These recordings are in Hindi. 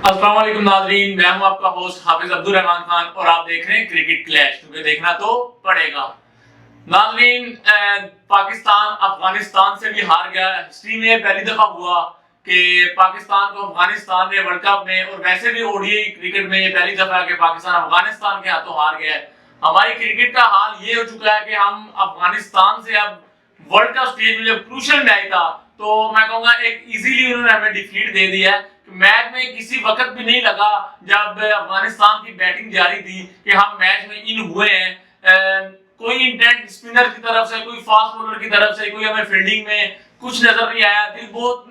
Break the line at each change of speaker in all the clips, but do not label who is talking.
अस्सलाम वालेकुम नाजरीन, मैं हूं आपका होस्ट हाफिज अब्दुल रहमान खान और आप देख रहे हैं क्रिकेट क्लैश, क्योंकि देखना तो पड़ेगा। नाजरीन, पाकिस्तान अफगानिस्तान से भी हार गया। हिस्ट्री में पहली दफा हुआ कि पाकिस्तान को अफगानिस्तान ने वर्ल्ड कप में और वैसे भी ओडीआई क्रिकेट में ये पहली दफा है कि पाकिस्तान अफगानिस्तान के हाथों हार गया है। हमारी क्रिकेट का हाल ये हो चुका है कि हम अफगानिस्तान से अब वर्ल्ड कप स्टेज में जब क्रूशियल मैच था तो मैं कहूंगा एक इजीली उन्होंने हमें डिफीट दे दिया है। मैच में किसी वक्त भी नहीं लगा जब अफगानिस्तान की बैटिंग जारी थी कि हम मैच में इन हुए हैं। कोई इंटेंट स्पिनर की तरफ से, कोई फास्ट बॉलर की तरफ से, कोई हमें फील्डिंग में कुछ नजर नहीं आया। दिल बहुत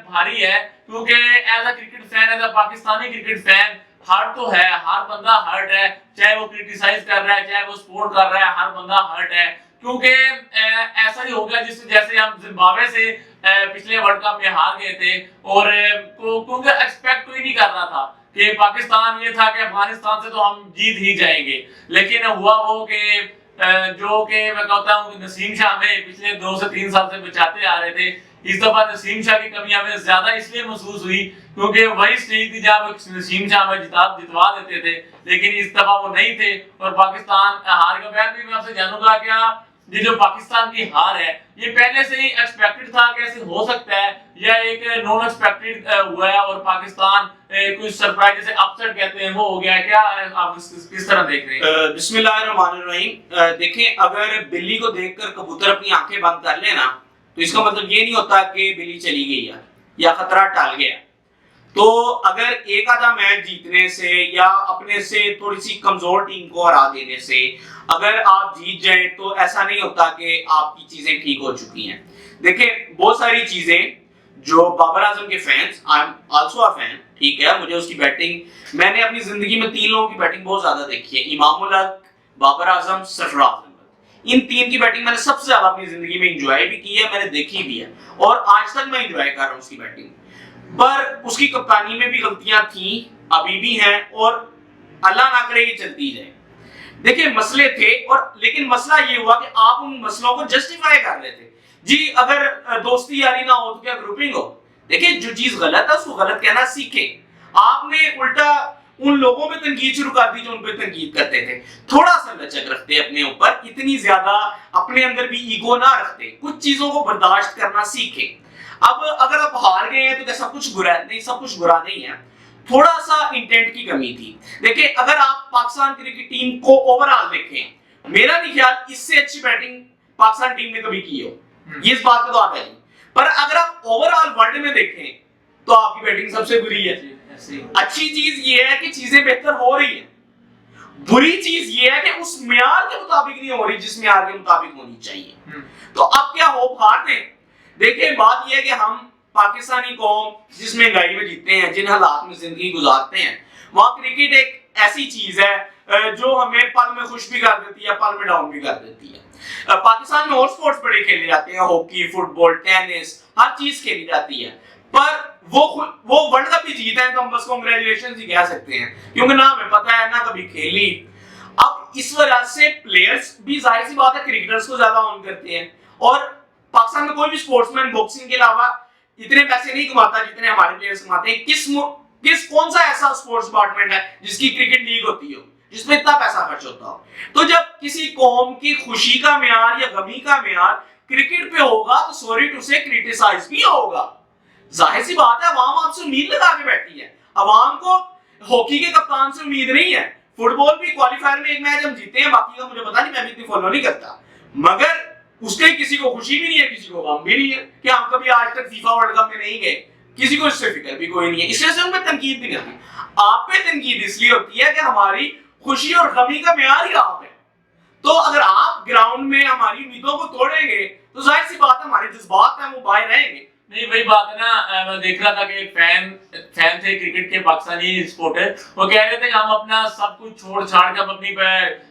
भारी है क्योंकि as a cricket fan, as a Pakistani cricket fan, hurt तो है, हर बंदा हर्ट है, चाहे वो क्रिटिसाइज कर रहा है, चाहे वो सपोर्ट कर रहा है, हर बंदा हर्ट है। क्योंकि ऐसा ही हो गया जिस जैसे हम जिम्बाब्वे से पिछले वर्ल्ड कप में हार गए थे और क्योंकि एक्सपेक्ट कोई नहीं कर रहा था कि पाकिस्तान, ये था कि अफगानिस्तान से तो हम जीत ही जाएंगे, लेकिन हुआ वो कि जो कि मैं कहता हूँ नसीम शाह हमें पिछले 2 से 3 साल से बचाते आ रहे थे। इस दफा नसीम शाह की कमी हमें ज्यादा इसलिए महसूस हुई क्योंकि वही स्टेज थी जहां नसीम शाह हमें जितवा देते थे, लेकिन इस दफा वो नहीं थे और पाकिस्तान हार का। बैठ भी मैं आपसे जानूंगा क्या ये जो पाकिस्तान की हार है ये पहले से ही एक्सपेक्टेड था, कैसे हो सकता है, या एक नॉन एक्सपेक्टेड हुआ है और पाकिस्तान कुछ सरप्राइज जैसे अपसेट कहते हैं वो हो गया है? क्या आप किस तरह देख रहे हैं?
बिस्मिल्लाहिर्रहमानिर्रहीम। देखें, अगर बिल्ली को देखकर कबूतर अपनी आंखें बंद कर लेना तो इसका मतलब ये नहीं होता कि बिल्ली चली गई है या खतरा टल गया। तो अगर एक आधा मैच जीतने से या अपने से थोड़ी सी कमजोर टीम को हरा देने से अगर आप जीत जाए तो ऐसा नहीं होता कि आपकी चीजें ठीक हो चुकी हैं। देखिए, बहुत सारी चीजें जो बाबर आजम के fans, I am also a fan, ठीक है, मुझे उसकी बैटिंग, मैंने अपनी जिंदगी में 3 लोगों की बैटिंग बहुत ज्यादा देखी है, इमाम उल हक, बाबर आजम, सरफराज अहमद। इन 3 की बैटिंग मैंने सबसे ज्यादा अपनी जिंदगी में एंजॉय भी की है, मैंने देखी भी है और आज तक मैं एंजॉय कर रहा हूं उसकी बैटिंग। पर उसकी कप्तानी में भी गलतियां थी, अभी भी हैं और अल्लाह ना करे ये चलती जाए। देखिए, मसले थे और लेकिन मसला ये हुआ कि आप उन मसलों को जस्टिफाई कर रहे थे। जी, अगर दोस्ती यारी ना हो तो क्या ग्रुपिंग हो? देखिए, जो चीज गलत है उसको गलत कहना सीखें। आपने उल्टा उन लोगों पे तनकीद शुरू कर दी जो उन पे तनकीद करते थे। थोड़ा सा लचक रखते अपने ऊपर, इतनी ज्यादा अपने अंदर भी ईगो ना रखते, कुछ चीजों को बर्दाश्त करना सीखें। अब अगर आप हार गए हैं तो क्या सब कुछ बुरा है? नहीं, सब कुछ बुरा नहीं है, थोड़ा सा इंटेंट की कमी थी। देखिए, अगर आप पाकिस्तान क्रिकेट टीम को ओवरऑल देखें, मेरा नहीं ख्याल इससे अच्छी बैटिंग पाकिस्तान टीम ने कभी की हो, ये इस बात का तो आता है। पर अगर आप ओवरऑल वर्ल्ड में देखें तो आपकी बैटिंग सबसे बुरी है। अच्छी चीज ये है कि चीजें बेहतर हो रही है, बुरी चीज ये है कि उस म्यार के मुताबिक नहीं हो रही जिस म्यार के मुताबिक होनी चाहिए। तो अब क्या होप हार दें? देखिए, बात यह है कि हम पाकिस्तानी कौम जिस महंगाई में जीते हैं, जिन हालात में जिंदगी गुजारते हैं, वहां क्रिकेट एक ऐसी चीज है जो हमें पल में खुश भी कर देती है, पल में डाउन भी कर देती है। पाकिस्तान में और स्पोर्ट्स बड़े खेले जाते हैं, हॉकी, फुटबॉल, टेनिस, हर चीज खेली जाती है, पर वो वर्ल्ड कप भी जीता है तो हम बस कांग्रेचुलेशन ही कह सकते हैं क्योंकि ना हमें पता है ना कभी खेली। अब इस वजह से प्लेयर्स भी जाहिर सी बात है क्रिकेटर्स को ज्यादा ऑन करते हैं और पाकिस्तान में कोई भी स्पोर्ट्समैन बॉक्सिंग के अलावा इतने पैसे नहीं कमाता जितने हमारे प्लेयर्स कमाते हैं। कौन सा ऐसा स्पोर्ट्स डिपार्टमेंट है जिसकी क्रिकेट लीग होती हो जिसमें इतना पैसा खर्च होता हो? तो जब किसी कौम की खुशी का म्यार या गमी का म्यार क्रिकेट पे होगा तो सॉरी टू से क्रिटिसाइज भी होगा। जाहिर सी बात है, अवाम आपसे उम्मीद लगा के बैठी है। अवाम को हॉकी के कप्तान से उम्मीद नहीं है। फुटबॉल भी क्वालिफायर में एक मैच हम जीते हैं, बाकी का मुझे पता नहीं, मैं भी इतनी फॉलो नहीं करता, मगर उसके किसी को खुशी भी नहीं है, किसी को गम भी नहीं है कि हम कभी आज तक फीफा वर्ल्ड कप में नहीं गए, किसी को इससे फिक्र भी कोई नहीं है, इसलिए से उन पे तनकीद भी नहीं होती। आप पे तनकीद इसलिए होती है कि हमारी खुशी और गमी का म्यार ही आप है। तो अगर आप ग्राउंड में हमारी उम्मीदों को तोड़ेंगे तो जाहिर सी बात है हमारे जज्बात हैं वो बाहर रहेंगे।
नहीं, वही बात है ना, मैं देख रहा था कि एक फैन थे क्रिकेट के, पाकिस्तानी सपोर्टर, वो कह रहे थे कि हम अपना सब कुछ छोड़ छाड़ के, अपनी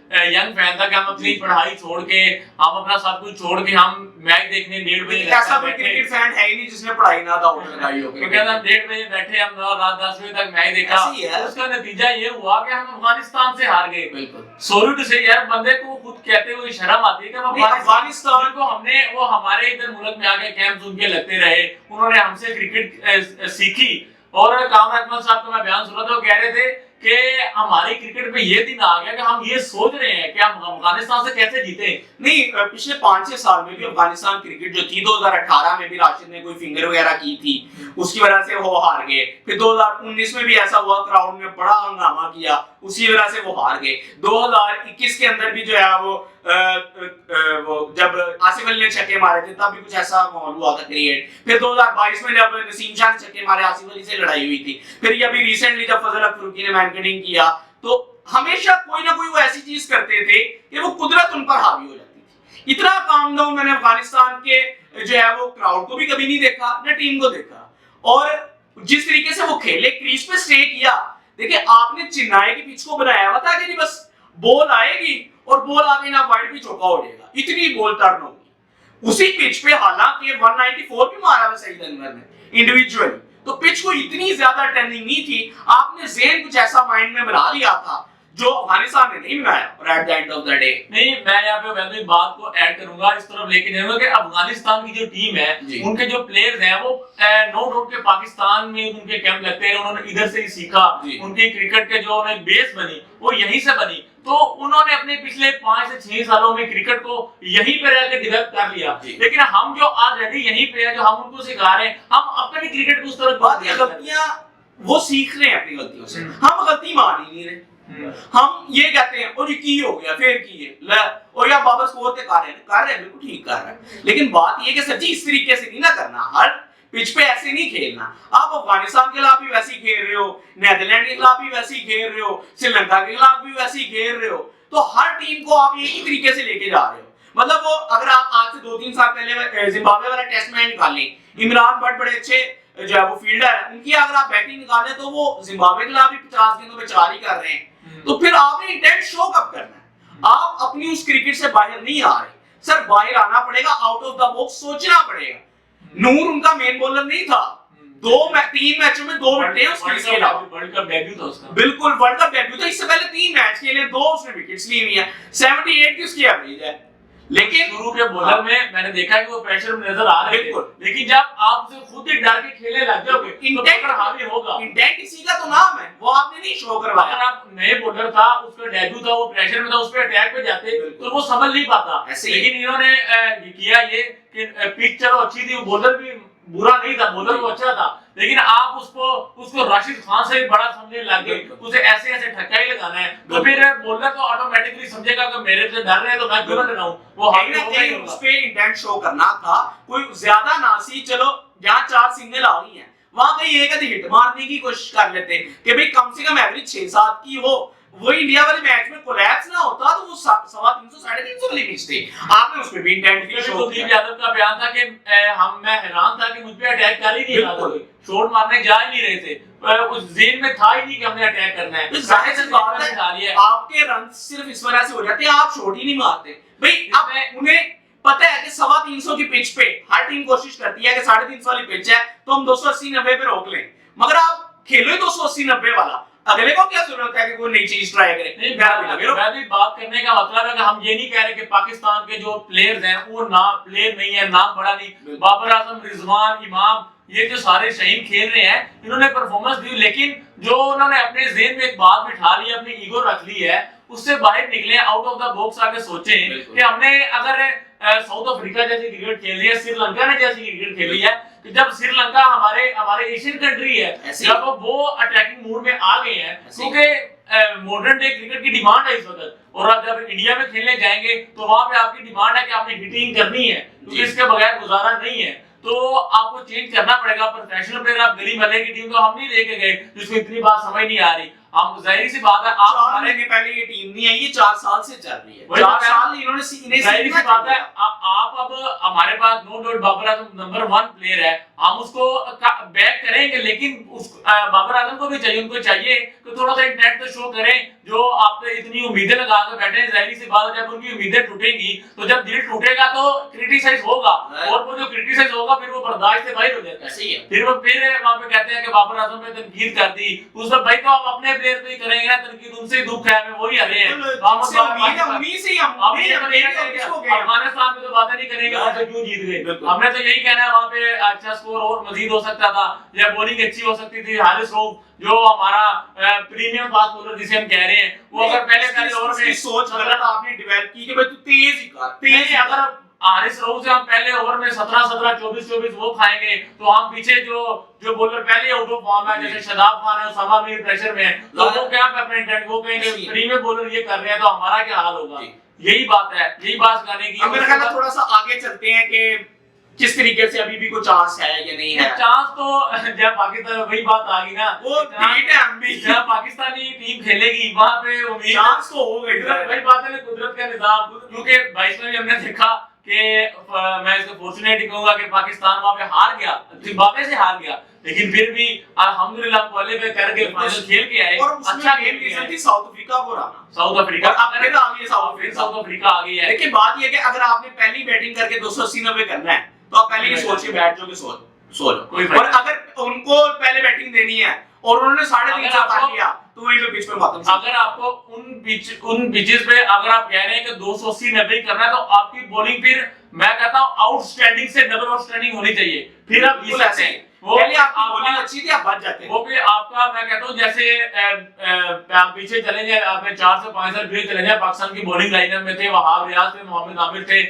यंग फैन था कि हम अपनी पढ़ाई छोड़ के, हम अपना सब कुछ छोड़ के हम मैच देखने 1:30 बजे,
ऐसा कोई क्रिकेट फैन है ही नहीं जिसने पढ़ाई ना था लगाई हो।
तो कहता हम 1:30 बजे बैठे, हम रात 10 बजे तक मैच देखा, उसका नतीजा ये हुआ कि हम अफगानिस्तान से हार गए। बिल्कुल सॉरी टू से यार, बंदे को खुद कहते हुए शर्म आती है कि अफगानिस्तान को हमने, वो हमारे इधर मुल्क में आके कैंप उनके लगते रहे, उन्होंने हमसे क्रिकेट सीखी और कामरान अकमल साहब का मैं बयान सुन रहा था, वो कह रहे थे कि हमारी क्रिकेट पे ये दिन आ गया कि हम ये सोच रहे हैं कि हम अफगानिस्तान से कैसे जीते।
नहीं, पिछले 5-6 साल में भी अफगानिस्तान क्रिकेट जो थी, 2018 में भी राशिद ने कोई फिंगर वगैरह की थी, उसकी वजह से वो हार गए। फिर 2019 में भी ऐसा हुआ, क्राउड ने बड़ा हंगामा किया, उसी वजह से वो हार गए। 2021 के अंदर भी जो है वो जब आसिफ अली ने छक्के मारे थे तब भी कुछ ऐसा माहौल हुआ था क्रिएट। फिर 2022 में जब नसीम शाह ने छक्के मारे, आसिफ अली से लड़ाई हुई थी। फिर ये अभी रिसेंटली जब फजल अफरीदी ने मैनकनिंग किया, तो हमेशा कोई ना कोई वो ऐसी चीज करते थे कि वो कुदरत उन पर हावी हो जाती थी। इतना काम डाउन मैंने अफगानिस्तान के जो है वो क्राउड को भी कभी नहीं देखा, न टीम को देखा। और जिस तरीके से वो खेले, क्रीज पे स्टे किया। देखिए, आपने चेन्नई की पिच को बनाया हुआ था कि नहीं बस बॉल आएगी और बॉल आगे ना वाइड भी चौका हो जाएगा, इतनी बॉल टर्न होगी उसी पिच पे। हालांकि 194 भी मारा था सईद अनवर ने इंडिविजुअली, तो पिच को इतनी ज्यादा टर्निंग नहीं थी। आपने ज़हन कुछ ऐसा माइंड में बना लिया था जो अफगानिस्तान ने नहीं बनाया। और at the end of the day,
नहीं, मैं यहाँ पे वैसे बात को ऐड करूंगा, इस तरफ लेके जाऊंगा कि अफगानिस्तान की जो टीम है, उनके जो प्लेयर्स हैं वो नो डाउट के पाकिस्तान में उनके कैंप लगते हैं, उन्होंने इधर से ही सीखा। उनकी क्रिकेट के जो उन्हें बेस बनी वो यहीं से बनी, तो उन्होंने अपने पिछले 5 से 6 सालों में क्रिकेट को यहीं पे रहकर डेवलप कर लिया। लेकिन हम जो आज रेडी यहीं पे है, जो हम उनको सिखा रहे हैं, हम अपनी क्रिकेट को उस तरह
गलतियां वो सीख रहे हैं अपनी गलतियों से, हम गलती मान ही नहीं रहे। हम ये कहते हैं और ये की हो गया, फिर किए और या वापस स्कोर के कर रहे हैं, बिल्कुल ठीक कर रहे हैं। लेकिन बात ये कि सच्ची इस तरीके से नहीं ना करना, हर पिच पे ऐसे नहीं खेलना। आप अफगानिस्तान के खिलाफ भी वैसे ही खेल रहे हो, नीदरलैंड के खिलाफ भी वैसे ही खेल रहे हो, श्रीलंका के खिलाफ भी वैसे ही खेल रहे हो, तो हर टीम को आप एक ही तरीके से लेके जा रहे हो। मतलब वो अगर आप आज से 2-3 साल पहले जिम्बाब्वे वाला टेस्ट मैच निकालें, इमरान भट्ट बड़े अच्छे जो है वो फील्डर है, उनकी अगर आप बैटिंग निकालें तो वो जिम्बाब्वे के खिलाफ भी 50 गेंदों पे 4 ही कर रहे हैं। तो फिर आपने इंटेंट शो कब करना है? आप अपनी उस क्रिकेट से बाहर नहीं आ रहे सर, बाहर आना पड़ेगा, आउट ऑफ द बॉक्स सोचना पड़ेगा। नूर उनका मेन बॉलर नहीं था, 3 मैचों में 2 विकेट उसके अलावा,
वर्ल्ड कप डेब्यू था उसका,
बिल्कुल वर्ल्ड कप डेब्यू था। इससे पहले 3 मैच खेले, 2 उसने विकेट्स ली हुई है, 78 की उसकी एवरेज है। लेकिन
शुरू के बॉलर में मैंने देखा कि वो प्रेशर में नजर आ रहे थे, लेकिन जब आप उसे खुद ही डर के खेलने लग जाओगे तो पकड़ हावी होगा।
इंटेंट इसी का तो नाम है, वो आपने नहीं शो करवाया।
अगर आप नए बॉलर था, उसका डेब्यू था, वो प्रेशर में था, उस पे अटैक पे जाते तो वो संभल नहीं पाता। लेकिन इन्होंने किया ये कि पिच चलो अच्छी थी, बॉलर भी बुरा नहीं था, बॉलर वो अच्छा था, लेकिन आप उसको राशिद खान से भी बड़ा समझने लग गए, उसे ऐसे ऐसे ठक्का ही लगाना है, तो फिर बॉलर तो ऑटोमेटिकली समझेगा कि मेरे से डर रहे हैं तो मैं क्यों ना लगाऊं। वो
कहीं उस पे इंटेंट शो करना था, कोई ज्यादा नासी। चलो जहां 4 सिंगल आ रही हैं, वहां कहीं एक आधी हिट मारने की कोशिश कर लेते कि भाई कम से कम एवरेज 6-7 की हो। वो इंडिया वाले मैच में कोलैप्स ना होता तो वो 350 350 वाली पिच थी। आपने उसमें भी इंटेंट की शो किया।
कुलदीप यादव का बयान था कि मैं हैरान था कि मुझ पे अटैक कर ही नहीं रहा था, शॉट मारने जा ही नहीं रहे थे, उस ज़हन में था ही नहीं कि हमने अटैक करना है।
जाहिर सी बात है आपके रन सिर्फ इस वजह से हो जाते हैं, आप शॉट ही नहीं मारते भाई। अब उन्हें पता है कि 350 की पिच पे हर टीम कोशिश करती है कि 350 वाली पिच है तो हम 280-90 पे रोक लें, मगर आप खेलो 280-90 वाला, अगले को क्या जरूरत है कि कोई नई चीज ट्राई करे।
नहीं, मैं भी बात करने का मतलब है कि हम ये नहीं कह रहे कि पाकिस्तान के जो प्लेयर्स हैं वो ना प्लेयर नहीं है, नाम बड़ा नहीं, बाबर आजम, रिजवान, इमाम, ये जो सारे शहीन खेल रहे हैं, इन्होंने परफॉर्मेंस दी, लेकिन जो उन्होंने अपने ज़हन में एक बात बिठा ली, अपनी ईगो रख ली है, उससे बाहर निकले, आउट ऑफ द बॉक्स आके सोचें कि हमने अगर साउथ अफ्रीका जैसी क्रिकेट खेली है, श्रीलंका ने जैसी क्रिकेट खेली है, कि जब श्रीलंका हमारे एशियन कंट्री है, जब वो अटैकिंग मूड में आ गए हैं, क्योंकि मॉडर्न डे क्रिकेट की डिमांड है इस वक्त, और आप जब इंडिया में खेलने जाएंगे तो वहां पे आपकी डिमांड है कि आपने हिटिंग करनी है, क्योंकि इसके बगैर गुजारा नहीं है, तो आपको चेंज करना पड़ेगा। प्रोफेशनल प्लेयर आप गली मल्ले की टीम तो हम नहीं लेके गए, जिसको इतनी बात समझ नहीं आ रही। हम जाहिर सी बात है, आप
हमारे के पहले ये टीम नहीं आई, ये 4 साल से चल रही है, 4 साल इन्होंने
जाहिर सी बात है, आप अब हमारे पास no doubt Babar Azam number 1 player है, हम उसको बैक करेंगे, लेकिन उस बाबर आजम को भी चाहिए, उनको चाहिए कि थोड़ा सा इंटेंट तो शो करें, जो आप पे इतनी उम्मीदें लगा कर बैठे हैं, जाहिर सी बात है जब उनकी उम्मीदें टूटेंगी तो जब दिल टूटेगा तो क्रिटिसाइज होगा, और वो जो क्रिटिसाइज होगा फिर वो बर्दाश्त से बाहर हो जाता है।
सही है।
फिर वहां पे कहते हैं कि बाबर आजम पे तनकीद कर दी, उस वक्त भाई तो आप अपने प्लेयर पे ही करेंगे ना तनकीद, उनसे दुख है, हमें वही हरे हैं।
उम्मीद से
अफगानिस्तान में तो बातें नहीं करेंगे और तो क्यों जीत गए। हमने तो यही कहना है वहां पे अच्छा स्कोर और मजीद हो सकता था, या बॉलिंग अच्छी हो सकती थी। हारिस रऊफ जो हमारा प्रीमियम फास्ट बॉलर जिसे हम कह रहे हैं, वो अगर पहले ओवर में
सोच गलत आपने डेवलप की कि भाई तू तेज ही कर, तेज
अगर हारिस रऊफ से हम पहले ओवर में 17 24 वो खाएंगे तो हम पीछे जो बॉलर पहले आउट ऑफ फॉर्म है, जैसे शादाब खान है, उसामा मीर प्रेशर में है, तो वो क्या अपने इंटेंट वो कहेंगे प्रीमियम बॉलर ये कर रहे हैं तो हमारा क्या हाल होगा। यही बात है, यही बात करने की।
मेरा ख्याल है थोड़ा सा आगे चलते हैं कि किस तरीके से अभी भी कोई चांस है या नहीं है।
चांस तो जब पाकिस्तान वही बात आ गई ना,
वो ठीक है, हम भी
जब पाकिस्तानी टीम खेलेगी वहां पे उम्मीद
चांस तो हो गई।
वही बात है, कुदरत का निजाम, क्योंकि 22 में भी हमने देखा कि मैं इसको फॉर्चुनेट कहूंगा कि पाकिस्तान वहां पे हार गया, जिम्बाब्वे से हार गया, लेकिन फिर भी अल्हम्दुलिल्लाह क्वालिफाई करके फाइनल खेल के आए।
अच्छा गेम खेली थी साउथ अफ्रीका को हराना,
साउथ अफ्रीका
अब फिर आ गई साउथ
अफ्रीका आ गई है।
लेकिन बात ये है कि अगर आपने पहली बैटिंग करके 280-90 करना है तो आप पहले ही सोच के बैठ जाओगे, सोच। और अगर उनको पहले बैटिंग देनी है और उन्होंने 350 कर लिया तो वहीं पे पिच पे मातम।
अगर आपको उन पिचेस पे अगर आप कह रहे हैं कि 280-90 करना है तो आपकी बॉलिंग फिर मैं कहता हूं आउटस्टैंडिंग से डबल आउटस्टैंडिंग होनी चाहिए, फिर आप जीत सकते हैं। वो
पहले आपकी बॉलिंग अच्छी थी, आप बच जाते हैं।
वो भी आपका मैं कहता हूं जैसे आप पीछे चले जाए, आपने 4 से 5 साल पीछे चले जाए, पाकिस्तान की बॉलिंग लाइनअप में थे वहाब रियाज थे, मोहम्मद आमिर थे,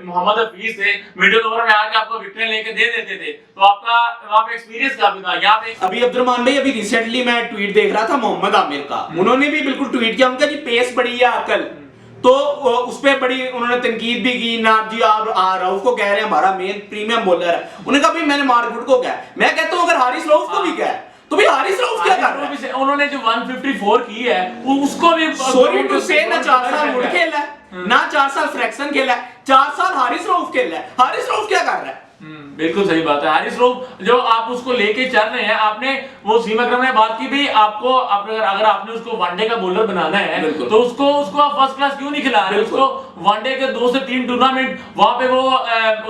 मोहम्मद हफीज थे, मिडिल ओवर में आके आपको विकेट लेके दे देते थे, तो आपका वहां पे एक्सपीरियंस काफी था। यहाँ पे
अभी अब्दुर्रहमान भाई अभी रिसेंटली मैं ट्वीट देख रहा था मोहम्मद आमिर का, उन्होंने भी बिल्कुल ट्वीट किया, उनका जी पेस बड़ी है अकल, तो उस पे बड़ी उन्होंने तनकीद भी की ना जी। आप रऊफ को कह रहे हैं हमारा मेन प्रीमियम बॉलर है, उन्होंने कहा भाई मैंने मार्कवुड को कहा, मैं कहता हूं अगर हारिस रऊफ को भी कहा तो भी हारिस रऊफ क्या कर रहा है।
उन्होंने जो 154 की है उसको भी
सॉरी टू से ना 4 साल वुड खेला है ना 4 साल फ्रैक्शन खेला है, 4 साल हारिस रऊफ खेला है। हारिस रऊफ क्या कर रहा है?
बिल्कुल सही बात है। हारिस रऊफ जो आप उसको लेके चल रहे हैं, आपने वो सीम अकरम ने बात की भी, आपको अगर आपने उसको वनडे का बॉलर बनाना है तो उसको आप फर्स्ट क्लास क्यों नहीं खिला रहे? उसको वनडे के 2 से 3 टूर्नामेंट वहां पे वो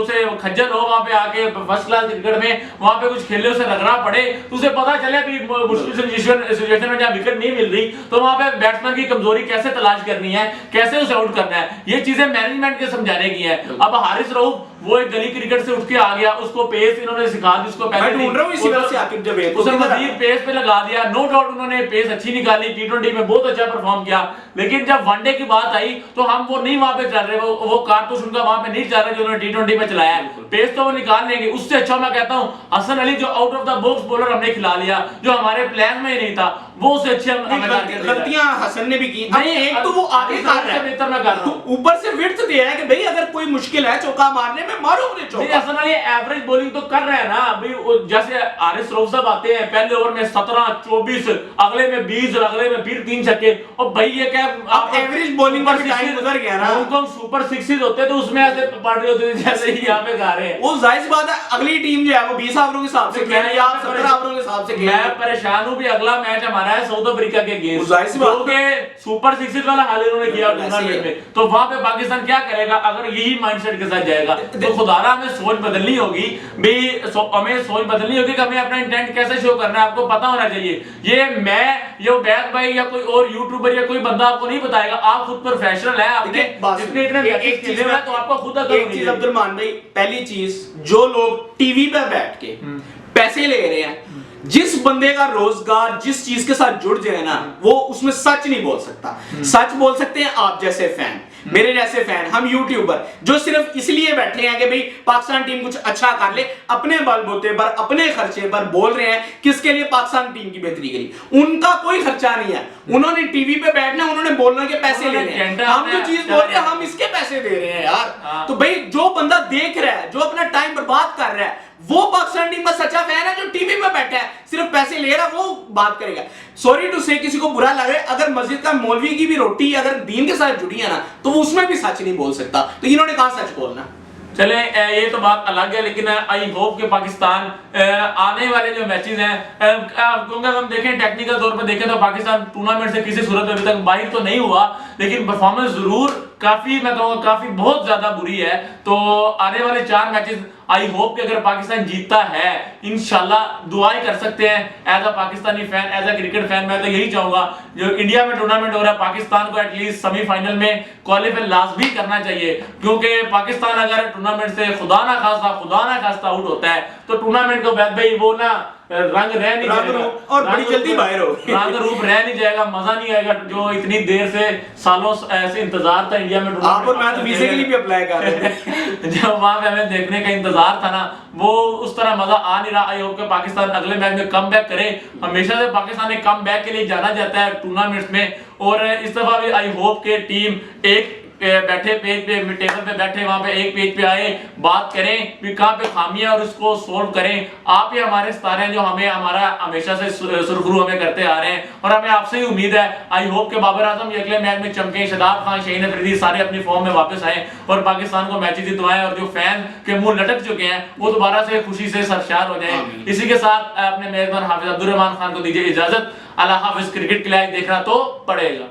उसे खज्जल हो, वहां पे आके फर्स्ट क्लास क्रिकेट में वहां पे कुछ खेले उसे रगड़ा पड़े तो उसे पता चले भी मुश्किल सिचुएशन में जब विकेट नहीं मिल रही तो वहां पे बैट्समैन की कमजोरी कैसे तलाश करनी है, कैसे उसे आउट करना है, ये चीजें मैनेजमेंट के समझाने की है। अब हारिस रऊफ वो एक गली क्रिकेट से उठ के आ गया, उसको पेस इन्होंने सिखा दी, उसको पहले
ढूंढ रहा हूं इसी वजह से आकिब जवेद
उसे मजीद पेस पे लगा दिया। नो डाउट उन्होंने पेस अच्छी निकाली, टी20 में बहुत अच्छा परफॉर्म किया, लेकिन जब वनडे की बात आई तो हम वो नहीं वहां पे चल रहे, वो कारतूस उनका वहां पे नहीं चल रहा जो उन्होंने टी20 में चलाया है। पेस तो वो निकाल लेंगे, उससे अच्छा मैं कहता हूं हसन अली जो out of the box bowler हमने खिला लिया, जो हमारे प्लान में ही नहीं था, वो उससे अच्छे
गलतियां हसन ने भी की। नहीं एक तो वो आगे कर रहा है,
बेहतर मैं कर रहा हूं,
ऊपर से विड्थ दे रहा है कि भाई अगर कोई मुश्किल है चौका मारने में मारो मुझे चौका।
हसन अली एवरेज बॉलिंग तो कर रहे हैं ना अभी, जैसे हारिस रऊफ साहब आते हैं पहले ओवर में 17-24, अगले में 20, अगले में फिर 3 छक्के, और भाई ये क्या
आप एवरेज बॉलिंग पर टाइम गुजर गया ना,
उनको सुपर सिक्सेस होते तो उसमें ऐसे पड़ रहे होते जैसे ही यहाँ पे गा रहे हैं।
वो जाहिर सी बात है अगली टीम जो है वो 20 ओवरों के हिसाब से खेल रही है, आप 17 ओवरों के हिसाब से खेल रहे हैं।
मैं परेशान हूं भी अगला मैच हमारा है साउथ अफ्रीका के अगेंस्ट,
जाहिर सी बात
है सुपर सिक्सेस वाला हाल इन्होंने किया टूर्नामेंट में, तो वहां पे पाकिस्तान क्या करेगा अगर यही माइंडसेट के साथ जाएगा? तो खुदारा हमें सोच बदलनी होगी भी, हमें सोच बदलनी होगी कि हमें अपना इंटेंट कैसे शो करना है, आपको पता होना चाहिए। ये मैं या बैक भाई या कोई और यूट्यूबर या कोई बंदा आपको नहीं बताएगा, आप खुद प्रोफेशनल है, आपने इतने एक चीज है तो आपको खुद
एक चीज अब्दुर्रहमान भाई, पहली चीज जो लोग टीवी पे बैठ के पैसे ले रहे हैं, जिस बंदे का रोजगार जिस चीज के साथ जुड़ जाए ना वो उसमें सच नहीं बोल सकता। सच बोल सकते हैं आप जैसे फैन, मेरे जैसे फैन, हम यूट्यूबर जो सिर्फ इसलिए बैठे हैं कि भाई पाकिस्तान टीम कुछ अच्छा कर ले, अपने बलबूते पर अपने खर्चे पर बोल रहे हैं किसके लिए पाकिस्तान टीम की बेहतरी करी। उनका कोई खर्चा नहीं है, उन्होंने टीवी पे बैठना, उन्होंने बोलने के पैसे लेने हैं, हम जो चीज बोल रहे हैं हम इसके पैसे दे रहे हैं यार। तो भाई जो बंदा देख रहा है, जो अपना टाइम बर्बाद कर रहा है, वो पाकिस्तान टीम का सच्चा फैन है। जो टीवी में बैठा है सिर्फ पैसे ले रहा है वो बात करेगा। सॉरी टू से किसी को बुरा लगे, अगर मस्जिद का मौलवी की भी रोटी अगर दीन के साथ जुड़ी है ना तो वो उसमें भी सच नहीं बोल सकता। तो इन्होंने कहां सच बोलना?
चले ये तो बात अलग है, लेकिन आई होप कि पाकिस्तान आने वाले जो मैचेस हैं, क्योंकि हम देखें टेक्निकल तौर पर देखें तो पाकिस्तान टूर्नामेंट से किसी सूरत में अभी तक बाहर तो नहीं हुआ, लेकिन परफॉर्मेंस जरूर काफी, मैं कहूँगा काफी बहुत ज्यादा बुरी है। तो आने वाले 4 मैचेस आई होप कि अगर पाकिस्तान जीतता है, इंशाल्लाह दुआई कर सकते हैं as a Pakistani fan, as a cricket fan. मैं तो यही चाहूंगा जो इंडिया में टूर्नामेंट हो रहा है, पाकिस्तान को एटलीस्ट सेमीफाइनल में क्वालिफाई लाजमी करना चाहिए, क्योंकि पाकिस्तान अगर टूर्नामेंट से खुदा ना खास्ता आउट होता है तो टूर्नामेंट को बाद भाई वो ना रंग रह नहीं जाएगा
और बड़ी जल्दी बाहर हो
रंग रूप रह नहीं जाएगा, मजा नहीं आएगा जो इतनी देर से सालों ऐसे इंतजार था इंडिया में
आप और मैं तो वीजे के लिए भी अप्लाई कर रहे थे
जब वहां पे हमें देखने का इंतजार था ना, वो उस तरह मजा आ नहीं रहा। आई होप कि पाकिस्तान अगले मैच में कम बैक करे। हमेशा से पाकिस्तान ने कम बैक के लिए जाना जाता है टूर्नामेंट्स में, और इस दफा भी आई होप के टीम एक बैठे पेज पे टेबल पे बैठे, वहां पे एक पेज पे आए, बात करें कि कहां पे खामियां और उसको सोल्व करें। आप ही हमारे सितारे हैं जो हमें हमारा हमेशा से सुरखरू हमें करते आ रहे हैं, और हमें आपसे ही उम्मीद है आई होप के बाबर आजम ये अगले मैच में चमके, शादाब खान, शाहीन अफरीदी सारे अपनी फॉर्म में वापस आए और पाकिस्तान को मैचेस जितवाएं, और जो फैन के मुंह लटक चुके हैं वो दोबारा से खुशी से सरशार हो जाएं। इसी के साथ अपने मेजबान हाफिज अब्दुल रहमान खान को दीजिए इजाजत। अल्लाह हाफिज। क्रिकेट क्लैश देखना तो पड़ेगा।